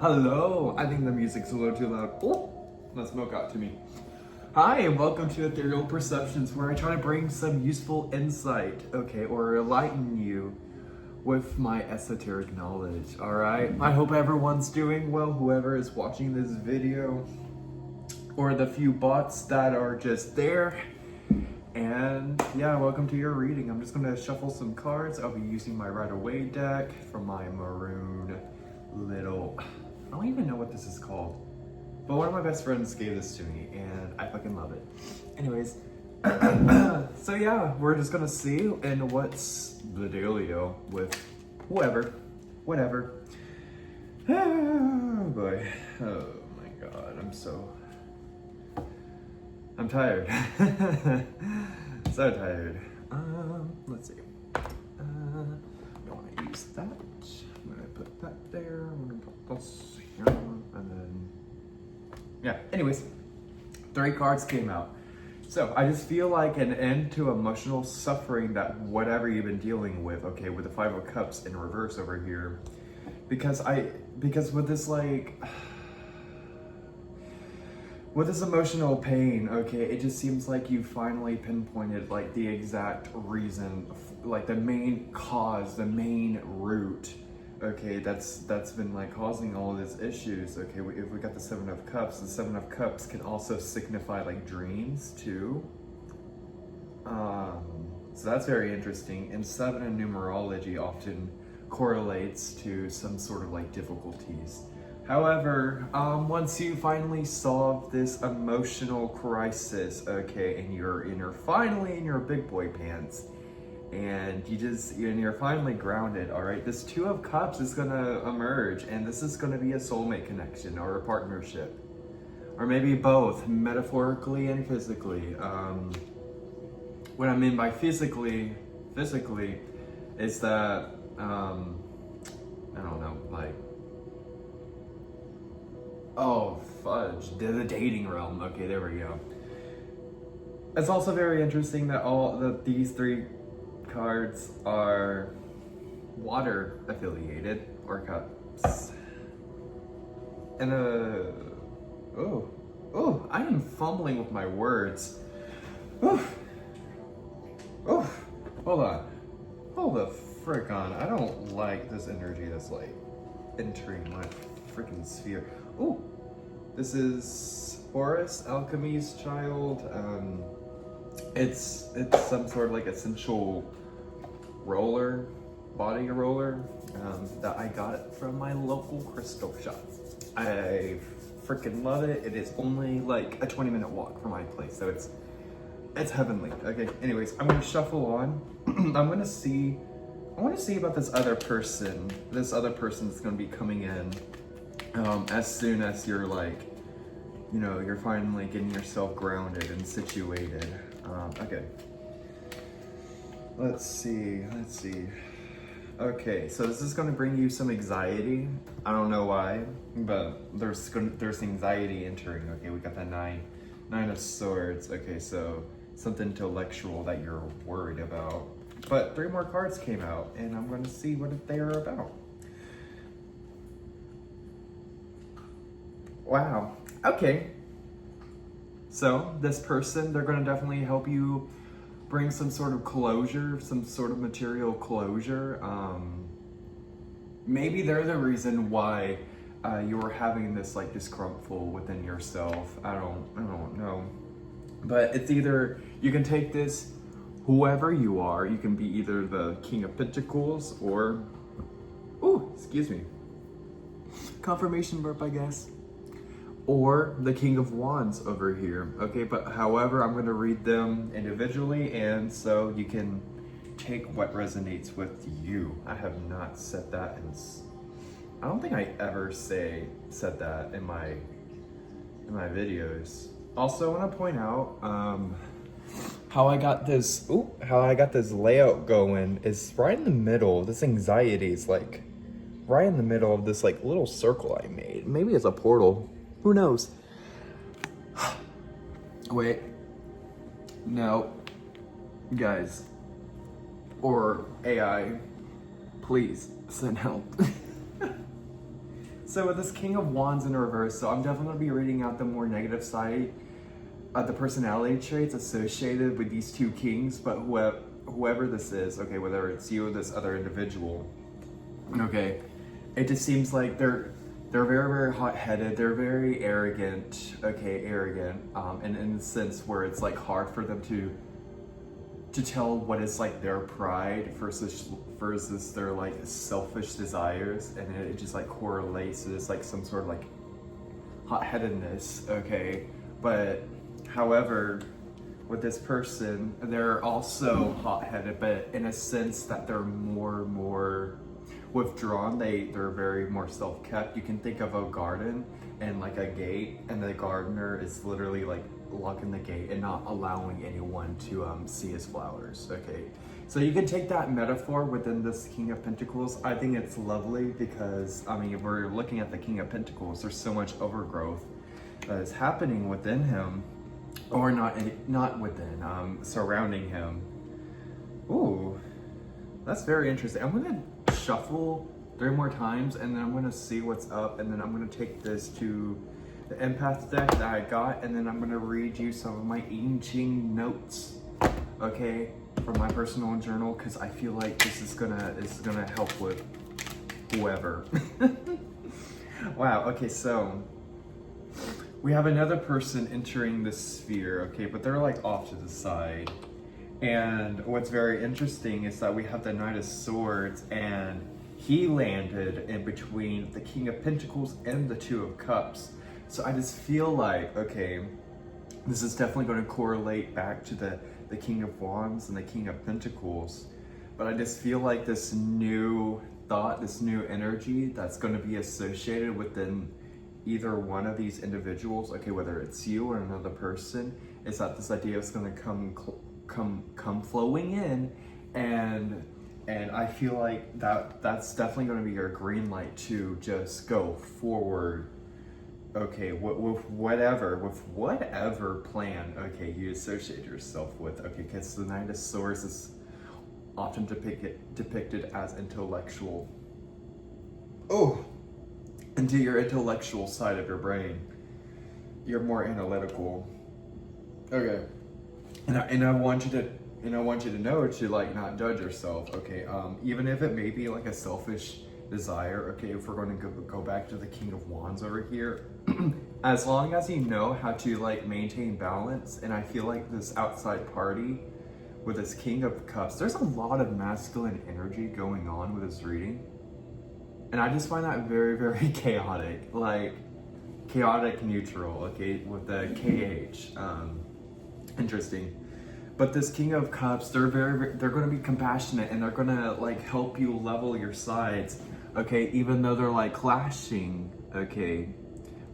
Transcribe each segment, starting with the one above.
Hello, I think the music's a little too loud. Oh, that smoke got to me. Hi, and welcome to Ethereal Perceptions, where I try to bring some useful insight, okay, or enlighten you with my esoteric knowledge, alright? I hope everyone's doing well, whoever is watching this video, or the few bots that are just there. And yeah, welcome to your reading. I'm just gonna shuffle some cards. I'll be using my Rider-Waite deck from my maroon little, I don't even know what this is called, but one of my best friends gave this to me and I fucking love it. Anyways, so yeah, we're just gonna see and what's the dealio with whatever. Oh boy, oh my god, I'm tired. So tired. Let's see. Don't want to use that. I'm gonna put that there. I'm gonna put this here, and then yeah. Anyways, 3 cards came out. So I just feel like an end to emotional suffering that whatever you've been dealing with. Okay, with the 5 of Cups in reverse over here, because with this with this emotional pain, okay, it just seems like you finally pinpointed like the exact reason, like the main cause, the main root, okay, that's been like causing all of these issues. Okay, if we got the 7 of Cups, the 7 of Cups can also signify like dreams too. So that's very interesting. And 7 in numerology often correlates to some sort of like difficulties. However, once you finally solve this emotional crisis, okay, and you're finally in your big boy pants, and you're finally grounded, all right, this 2 of Cups is gonna emerge, and this is gonna be a soulmate connection or a partnership, or maybe both, metaphorically and physically. What I mean by physically is that, I don't know, like, oh, fudge, the dating realm. Okay, there we go. It's also very interesting that these 3 cards are water affiliated, or cups. And oh, I am fumbling with my words. Oof. Hold the frick on. I don't like this energy that's like entering my freaking sphere. Ooh, this is Horus, Alchemy's Child. It's some sort of like essential roller, body roller, that I got from my local crystal shop. I freaking love it. It is only like a 20-minute walk from my place, so it's heavenly. Okay, anyways, I'm gonna shuffle on. I want to see about this other person. This other person that's gonna be coming in as soon as you're like, you're finally getting yourself grounded and situated. Okay. Let's see. Okay, so this is gonna bring you some anxiety. I don't know why, but there's anxiety entering. Okay, we got the nine of Swords. Okay, so something intellectual that you're worried about. But 3 more cards came out, and I'm gonna see what they are about. Wow. Okay. So this person, they're going to definitely help you bring some sort of closure, some sort of material closure. Maybe they're the reason why you're having this like discomfort within yourself. I don't know. But it's either, you can take this, whoever you are, you can be either the King of Pentacles or, ooh, excuse me, confirmation burp, I guess, or the King of Wands over here. Okay, but however, I'm going to read them individually, and so you can take what resonates with you. I have not said that, and I don't think I ever said that in my videos. Also, I want to point out how I got this layout going is right in the middle. This anxiety is like right in the middle of this like little circle I made. Maybe it's a portal. Who knows? Wait. No. Guys. Or AI. Please send help. So with this King of Wands in reverse, so I'm definitely going to be reading out the more negative side of the personality traits associated with these two kings, but whoever this is, okay, whether it's you or this other individual, okay, it just seems like they're very, very hot-headed, they're very arrogant, okay, and in the sense where it's like hard for them to tell what is like their pride versus their like selfish desires, and it just like correlates to this like some sort of like hot-headedness, okay? But however, with this person, they're also hot-headed, but in a sense that they're more withdrawn. They're very more self-kept. You can think of a garden and like a gate, and the gardener is literally like locking the gate and not allowing anyone to see his flowers, okay? So you can take that metaphor within this King of Pentacles. I think it's lovely because, I mean, if we're looking at the King of Pentacles, there's so much overgrowth that is happening within him, or not within, surrounding him. Ooh, that's very interesting. I'm gonna shuffle 3 more times, and then I'm gonna see what's up, and then I'm gonna take this to the empath deck that I got, and then I'm gonna read you some of my I Ching notes, okay, from my personal journal, because I feel like this is gonna help with whoever. Wow. Okay, so we have another person entering the sphere, okay, but they're like off to the side. And what's very interesting is that we have the Knight of Swords, and he landed in between the King of Pentacles and the Two of Cups. So I just feel like, okay, this is definitely going to correlate back to the King of Wands and the King of Pentacles. But I just feel like this new thought, this new energy that's going to be associated within either one of these individuals, okay, whether it's you or another person, is that this idea is going to come flowing in, and I feel like that's definitely going to be your green light to just go forward, okay, with whatever plan, okay, you associate yourself with, okay, because the Knight of Swords is often depicted as intellectual. Oh, into your intellectual side of your brain. You're more analytical. Okay. And I want you to know to like not judge yourself, okay? Even if it may be like a selfish desire, okay, if we're going to go back to the King of Wands over here, as long as you know how to like maintain balance, and I feel like this outside party with this King of Cups, there's a lot of masculine energy going on with this reading. And I just find that very, very chaotic, like chaotic neutral, okay, with the KH. Interesting. But this King of Cups, they're going to be compassionate, and they're going to like help you level your sides, okay, even though they're like clashing, okay.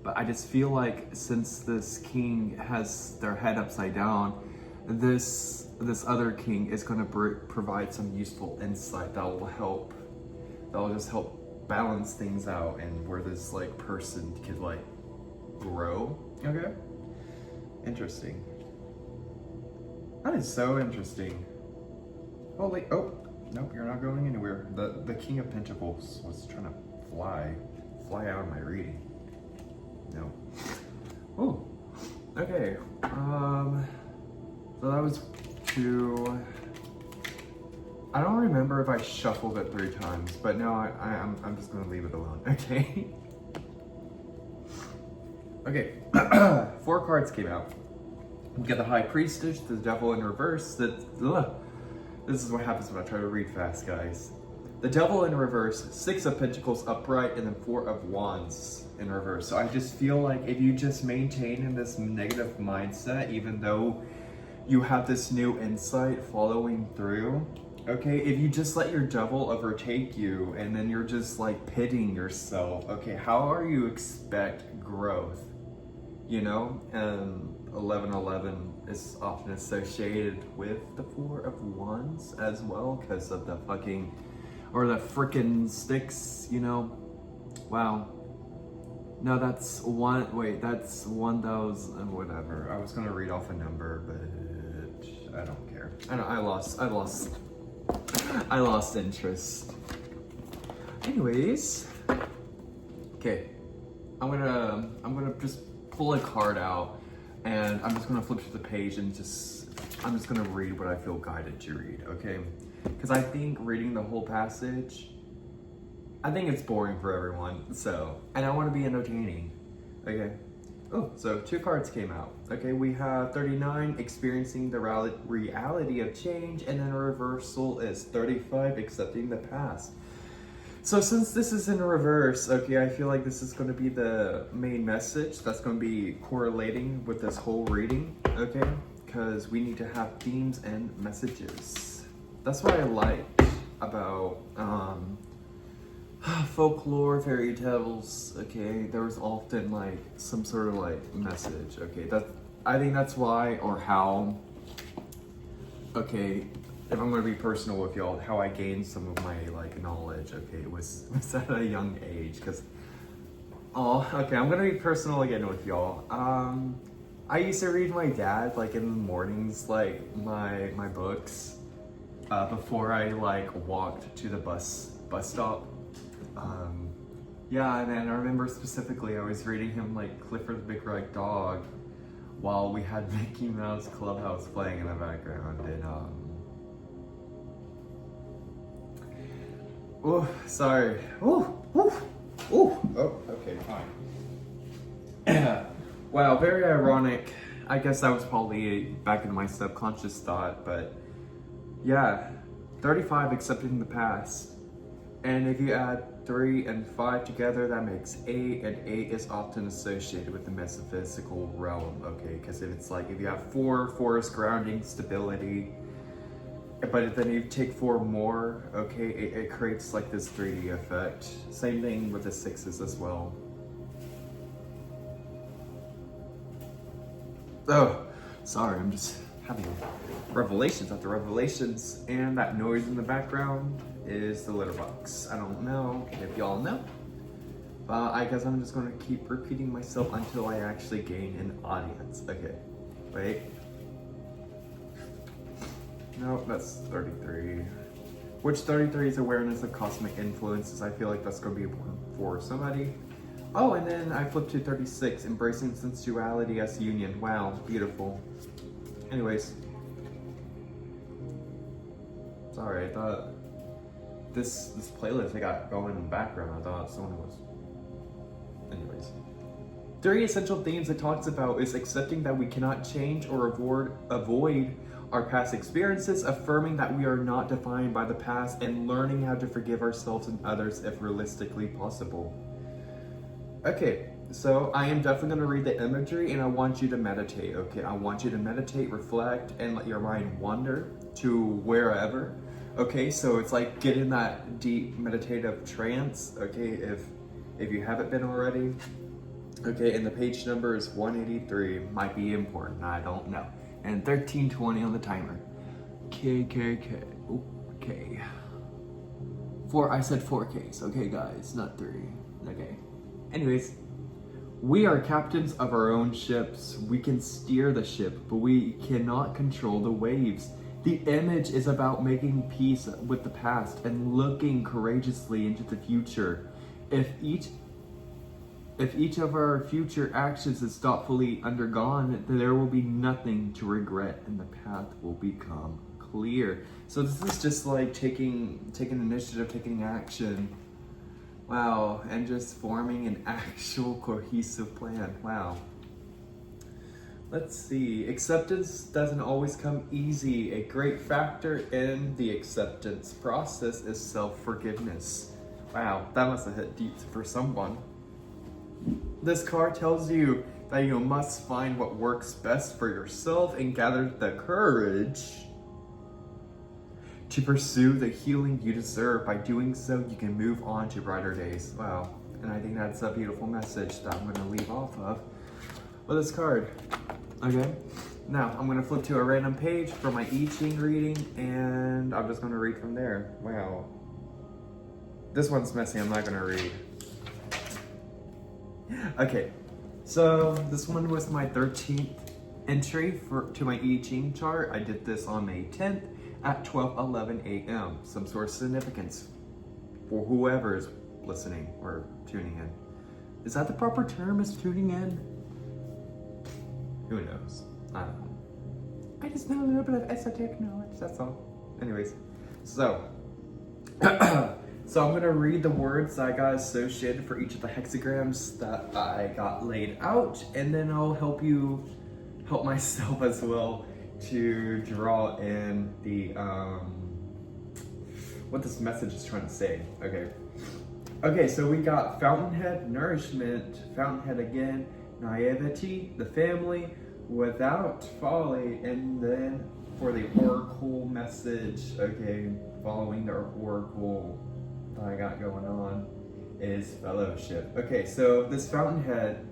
But I just feel like since this king has their head upside down, this other king is going to provide some useful insight that will just help balance things out, and where this like person could like grow. Okay, interesting. That is so interesting. Holy, oh nope, you're not going anywhere. The King of Pentacles was trying to fly out of my reading. No. Oh, okay. So that was 2. I don't remember if I shuffled it 3 times, but no, I'm just gonna leave it alone, okay? Okay, 4 cards came out. We got the High Priestess, the Devil in reverse. This is what happens when I try to read fast, guys. The Devil in reverse, 6 of Pentacles upright, and then 4 of Wands in reverse. So I just feel like if you just maintain in this negative mindset, even though you have this new insight following through, okay, if you just let your devil overtake you, and then you're just like pitting yourself, okay, how are you expect growth? You know, and 1111 is often associated with the 4 of Wands as well, because of the frickin' sticks, you know. Wow. No, that's 1,000, whatever. I was gonna read off a number, but I don't care. I lost interest. Anyways, okay. I'm gonna just pull a card out, and I'm just gonna flip to the page and I'm just gonna read what I feel guided to read, okay? Because I think reading the whole passage, I think it's boring for everyone, and I want to be entertaining, okay? Oh, so 2 cards came out, okay? We have 39, experiencing the reality of change, and then a reversal is 35, accepting the past. So since this is in reverse, okay, I feel like this is going to be the main message that's going to be correlating with this whole reading, okay? Because we need to have themes and messages. That's what I like about folklore, fairy tales, okay? There was often like some sort of like message, okay? I think that's why, or how, okay, if I'm gonna be personal with y'all, how I gained some of my like knowledge, okay, was at a young age, because, okay, I'm gonna be personal again with y'all. I used to read my dad, like, in the mornings, like, my books, before I, like, walked to the bus stop. Yeah, and then I remember specifically I was reading him, like, Clifford the Big Red Dog, while we had Mickey Mouse Clubhouse playing in the background, and, oh, sorry. Oh, okay, fine. Wow, very ironic. I guess that was probably back in my subconscious thought, but yeah, 35, accepting the past. And if you add 3 and 5 together, that makes 8, and 8 is often associated with the metaphysical realm, okay? Because if you have 4 is grounding, stability, but then you take 4 more, okay, it creates like this 3D effect. Same thing with the 6s as well. Oh, sorry, I'm just having revelations after revelations, and that noise in the background is the litter box. I don't know if y'all know, but I guess I'm just gonna keep repeating myself until I actually gain an audience. Okay, wait. No, that's 33. Which 33 is awareness of cosmic influences. I feel like that's gonna be important for somebody. Oh, and then I flipped to 36, embracing sensuality as union. Wow, beautiful. Anyways. Sorry, I thought this playlist I got going in the background, I thought someone was... Anyways. 3 essential themes it talks about is accepting that we cannot change or avoid our past experiences, affirming that we are not defined by the past, and learning how to forgive ourselves and others if realistically possible. Okay, so I am definitely going to read the imagery, and I want you to meditate, okay? I want you to meditate, reflect, and let your mind wander to wherever, okay? So it's like get in that deep meditative trance, okay, if you haven't been already. Okay, and the page number is 183, might be important, I don't know. And 1320 on the timer. KKK, okay. I said 4Ks, okay guys, not 3, okay. Anyways, we are captains of our own ships. We can steer the ship, but we cannot control the waves. The image is about making peace with the past and looking courageously into the future. If each of our future actions is thoughtfully undergone, there will be nothing to regret and the path will become clear. So this is just like taking initiative, taking action. Wow, and just forming an actual cohesive plan. Wow. Let's see. Acceptance doesn't always come easy. A great factor in the acceptance process is self-forgiveness. Wow, that must have hit deep for someone. This card tells you that you must find what works best for yourself and gather the courage to pursue the healing you deserve. By doing so, you can move on to brighter days. Wow. And I think that's a beautiful message that I'm going to leave off of with this card. Okay. Now, I'm going to flip to a random page for my I Ching reading, and I'm just going to read from there. Wow. This one's messy. I'm not going to read. Okay. So, this one was my 13th entry to my I Ching chart. I did this on May 10th. At 12:11 a.m. Some sort of significance for whoever is listening or tuning in. Is that the proper term, is tuning in? Who knows? I don't know. I just know a little bit of esoteric knowledge, that's all. Anyways, so so I'm gonna read the words that I got associated for each of the hexagrams that I got laid out, and then I'll help myself as well to draw in the what this message is trying to say. Okay, so we got fountainhead, nourishment, fountainhead again, naivety, the family, without folly, and then for the oracle message, okay, following the oracle that I got going on is fellowship. Okay, so this fountainhead,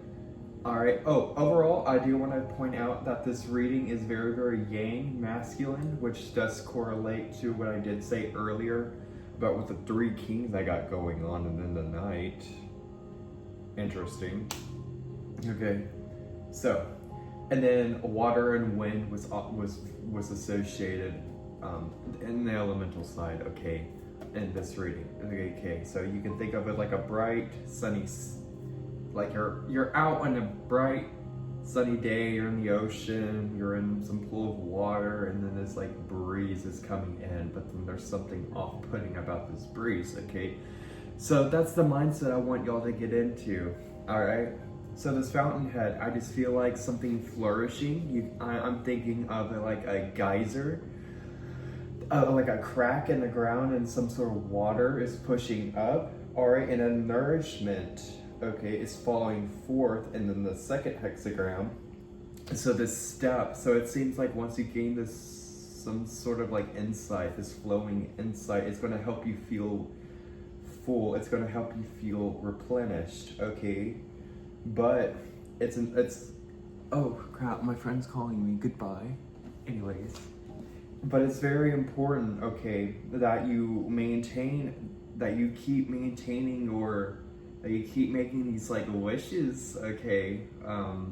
all right. Oh, overall, I do want to point out that this reading is very, very yang, masculine, which does correlate to what I did say earlier about with the 3 kings I got going on and then the knight. Interesting. Okay, so, and then water and wind was associated in the elemental side. Okay, in this reading. Okay, so you can think of it like a bright, sunny, like you're out on a bright, sunny day. You're in the ocean. You're in some pool of water, and then this like breeze is coming in. But then there's something off-putting about this breeze. Okay, so that's the mindset I want y'all to get into. All right. So this fountainhead, I just feel like something flourishing. I'm thinking of it like a geyser, like a crack in the ground, and some sort of water is pushing up. All right, and a nourishment, okay, is falling forth. And then the second hexagram, so this step. So it seems like once you gain this, some sort of like insight, this flowing insight, it's going to help you feel full. It's going to help you feel replenished. Okay. But it's oh crap, my friend's calling me, goodbye. Anyways, but it's very important, okay, that you keep maintaining, or that you keep making these like wishes. Okay, I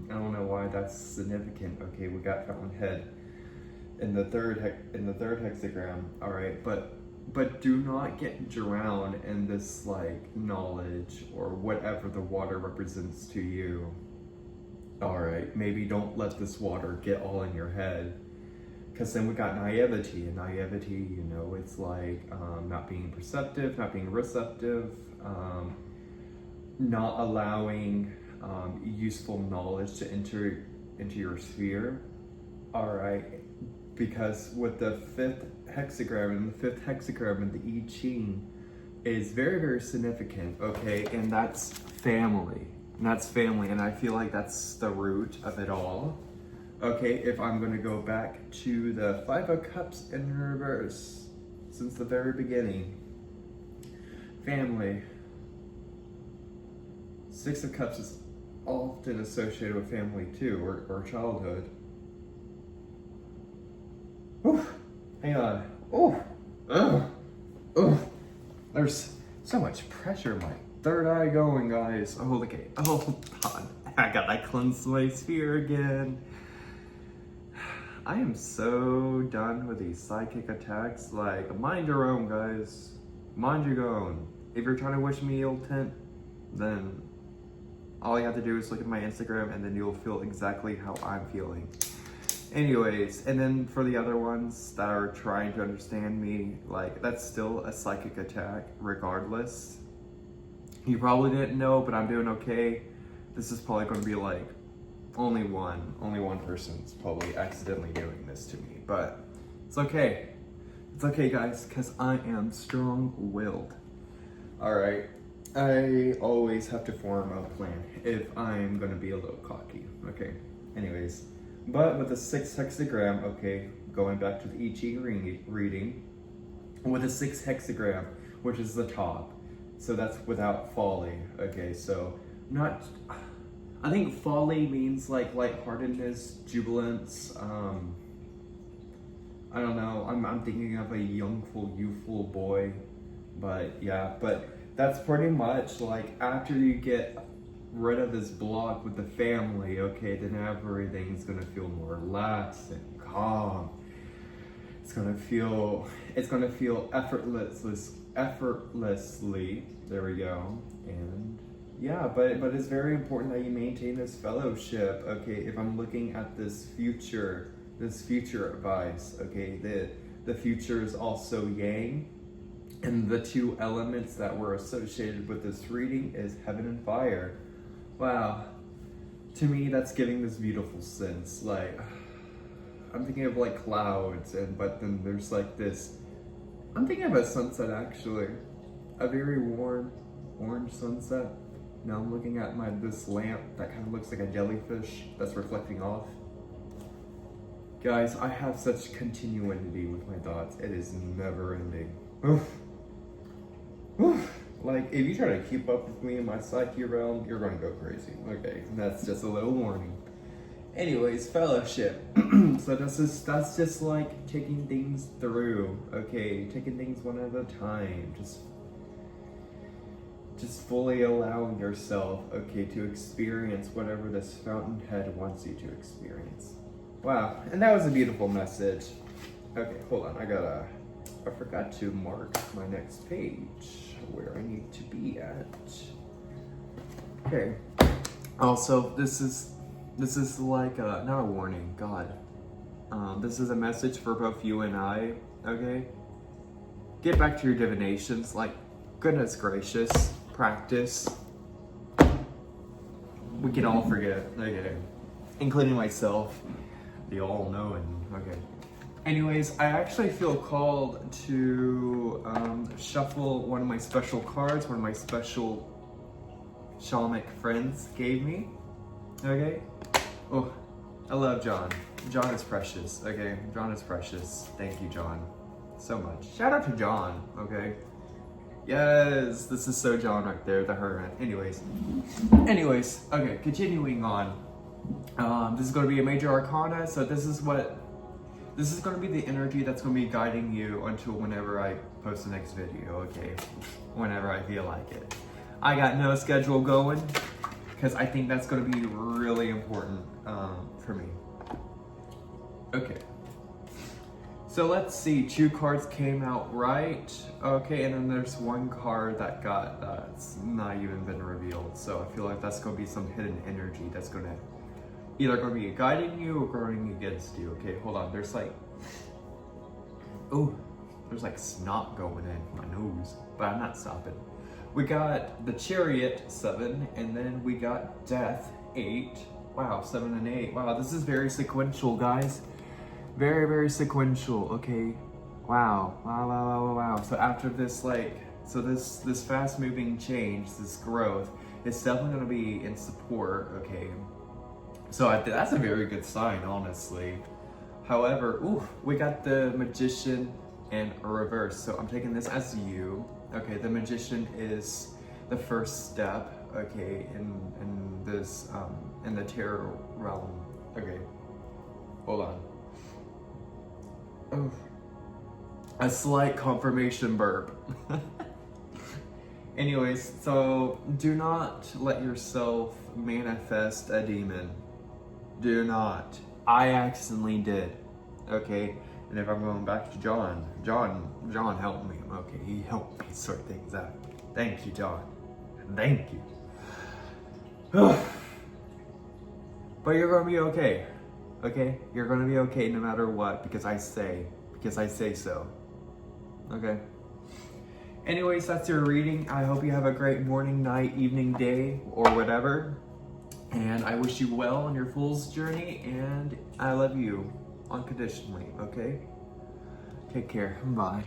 don't know why that's significant. Okay, we got fountainhead in the third hexagram. All right, but do not get drowned in this like knowledge or whatever the water represents to you. All right, maybe don't let this water get all in your head, because then we got naivety, and naivety, you know, it's like not being perceptive, not being receptive, not allowing useful knowledge to enter into your sphere. All right, because with the 5th hexagram, and the 5th hexagram in the I Ching is very, very significant, okay, and that's family, and I feel like that's the root of it all. Okay, if I'm going to go back to the 5 of Cups in reverse, since the very beginning, family, 6 of Cups is often associated with family too, or childhood. Ooh, hang on. There's so much pressure. My third eye going, guys. Oh, look at it. Oh, God. I got that cleanse my sphere again. I am so done with these psychic attacks. Like, mind your own, guys. Mind your own. If you're trying to wish me ill intent, then all you have to do is look at my Instagram, and then you'll feel exactly how I'm feeling. Anyways, and then for the other ones that are trying to understand me, like, that's still a psychic attack regardless. You probably didn't know, but I'm doing okay. This is probably going to be like only one person's probably accidentally doing this to me, but it's okay. It's okay, guys, because I am strong-willed. All right, I always have to form a plan if I'm going to be a little cocky, okay? Anyways. But with the 6th hexagram, okay, going back to the I Ching reading, with the 6th hexagram, which is the top, so that's without folly, okay, so I think folly means like lightheartedness, jubilance, I don't know, I'm thinking of a youthful boy, but yeah, but that's pretty much like after you get rid of this block with the family, okay, then everything's gonna feel more relaxed and calm. It's gonna feel effortlessly. There we go. And yeah, but it's very important that you maintain this fellowship. Okay, if I'm looking at this future advice, okay, the future is also yang, and the two elements that were associated with this reading is heaven and fire. Wow, to me that's giving this beautiful sense. Like, I'm thinking of like clouds, but then there's like this, I'm thinking of a sunset actually, a very warm orange sunset. Now I'm looking at this lamp that kind of looks like a jellyfish that's reflecting off. Guys, I have such continuity with my thoughts. It is never ending. Oof. Oof. Like, if you try to keep up with me in my psyche realm, you're gonna go crazy. Okay, that's just a little warning. Anyways, fellowship. So that's just like taking things through. Okay, taking things one at a time. Just fully allowing yourself, okay, to experience whatever this fountainhead wants you to experience. Wow, and that was a beautiful message. Okay, hold on, I forgot to mark my next page, where I need to be at. Okay, also, this is like, not a warning, God. This is a message for both you and I, okay? Get back to your divinations, like, goodness gracious. Practice. We can all forget, okay, including myself, the all-knowing, okay. Anyways, I actually feel called to shuffle one of my special cards, one of my special shamanic friends gave me, okay. Oh, I love John. John is precious, okay. John is precious. Thank you, John, so much. Shout out to John, okay. Yes, this is so John right there, the hermit. Anyways, okay, continuing on. This is going to be a major arcana, so this is going to be the energy that's going to be guiding you until whenever I post the next video, okay? Whenever I feel like it. I got no schedule going, because I think that's going to be really important for me. Okay. So let's see, 2 cards came out right. Okay, and then there's 1 card that's not even been revealed. So I feel like that's gonna be some hidden energy that's gonna either gonna be guiding you or going against you. Okay, hold on, there's like, oh, there's like snot going in my nose, but I'm not stopping. We got the Chariot 7, and then we got Death 8. Wow, 7 and 8. Wow, this is very sequential, guys. Very, very sequential, okay? Wow. So after this, this fast moving change, this growth, it's definitely gonna be in support, okay? So that's a very good sign, honestly. However, we got the Magician and a reverse. So I'm taking this as you. Okay, the Magician is the first step, okay, in this, in the tarot realm. Okay, hold on. Oh, a slight confirmation burp. Anyways, so do not let yourself manifest a demon. Do not. I accidentally did. Okay? And if I'm going back to John helped me. Okay, he helped me sort things out. Thank you, John. Thank you. But you're gonna be okay. Okay? You're gonna be okay no matter what, because I say so. Okay? Anyways, that's your reading. I hope you have a great morning, night, evening, day, or whatever. And I wish you well on your fool's journey, and I love you unconditionally, okay? Take care. Bye.